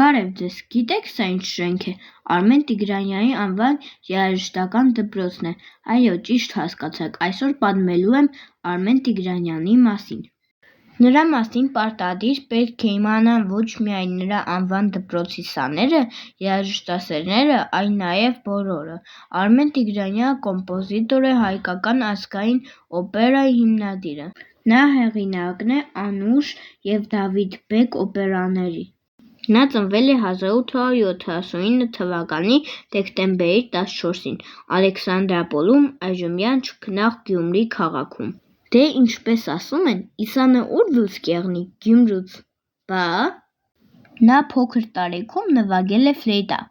Բարև ձեզ, գիտեք սա ինչ շենք է, Արմեն Տիգրանյանի անվան երաժշտական դպրոցն է, այո ճիշտ հասկացաք, այսօր պատմելու եմ Արմեն Տիգրանյանի մասին։ Նրա մասին պարտադիր պետք է իմանան ոչ միայն նրա անվան դպրոցի սաները, երաժշտասերները, այլ նաև բոլորը։ Արմեն Տիգրանյանը կոմպոզիտոր է, հայկական ազգային օպերայի հիմնադիրը։ Նա հեղինակն է Անուշ և Դավիթ բեկ օպերաների։ Նա ծնվել է 1879 թվականի դեկտեմբերի 14-ին Ալեքսանդրապոլում, այժմյան Չքնաղ Գյումրի քաղաքում։ Դե ինչպես ասում են, իսանը ուր դուրս կեղնի, Գյումրուց, բա… Նա փոքր տարիքում նվագել է ֆլեյտա։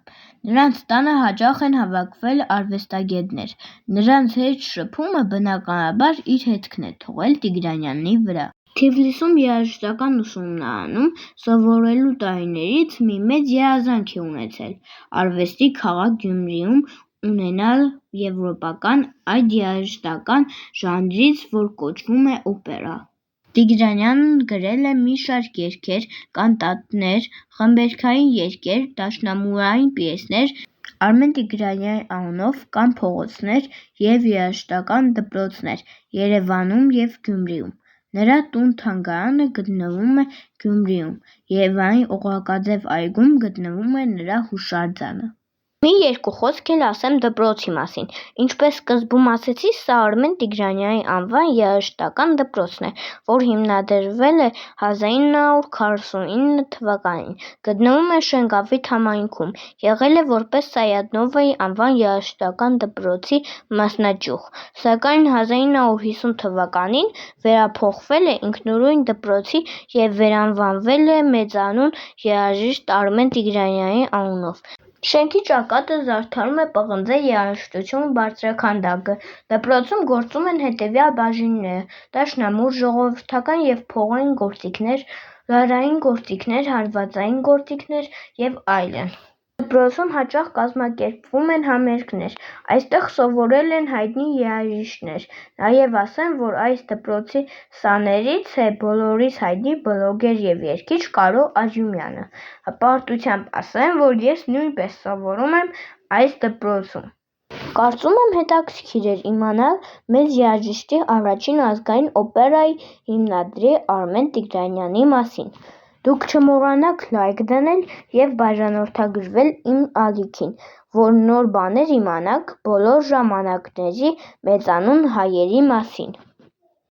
Նրանց տանը հաճախ են հավաքվել արվեստագետներ։ Նրանց հետ շփումը բնականաբար իր հետքն է թողել Տիգրանյանի վրա։ Թիֆլիսում երաժշտական ուսումնարանում սովորելու տարիներից մի մեծ երազանք է ունեցել արվեստի քաղաք Գյումրիում ունենալ եվրոպական այդ երաժշտական ժանրից, որ կոչվում է օպերա։ Տիգրանյանն գրել է մի շարք երգեր, կանտատներ, խմբերգային երգեր, դաշնամուրային պիեսներ։ Արմեն Տիգրանյանի անունով կան փողոցներ և երաժշտական դպրոցներ Երևանում և Գյումրիում։ Նրա տուն-թանգարանը գտնվում է Գյումրիում, Երևանի Օղակաձև այգում գտնվում է նրա հուշարձանը։ Մի երկու խոսք էլ ասեմ դպրոցի մասին։ Ինչպես սկզբում ասեցի, սա Արմեն Տիգրանյանի անվան երաժշտական դպրոցն է, որ հիմնադրվել է 1949 թվականին։ Գտնվում է Շենգավիթ համայնքում։ Եղել է որպես Սայաթ-Նովայի անվան երաժշտական դպրոցի մասնաճյուղ, սակայն 1950 թվականին վերափոխվել է ինքնուրույն դպրոցի և վերանվանվել է մեծանուն երաժիշտ Արմեն Տիգրանյանի անունով։ Շենքի ճակատը զարդարում է պղնձե երաժշտություն բարձրաքանդակը։ Դպրոցում գործում են հետևյալ բաժինները՝ դաշնամուր, ժողովրդական և փողային գործիքներ, լարային գործիքներ, հարվածային գործիքներ և այլն։ Դպրոցում հաճախ կազմակերպվում են համերգներ։ Այստեղ սովորել են հայտնի երաժիշտներ։ Նաև ասեմ, որ այս դպրոցի սաներից է բոլորիս հայտնի բլոգեր և երգիչ Կարո Ազյումյանը։ Հպարտությամբ ասեմ, որ ես նույնպես սովորում եմ այս դպրոցում։ Կարծում եմ հետաքրքիր էր իմանալ մեծ երաժշտի առաջին ազգային օպերայի հիմնադրի Արմեն Տիգրանյանի մասին։ Դուք չմոռանաք լայք դնել և բաժանորդագրվել իմ ալիքին, որ նոր բաներ իմանաք բոլոր ժամանակների մեծանուն հայերի մասին։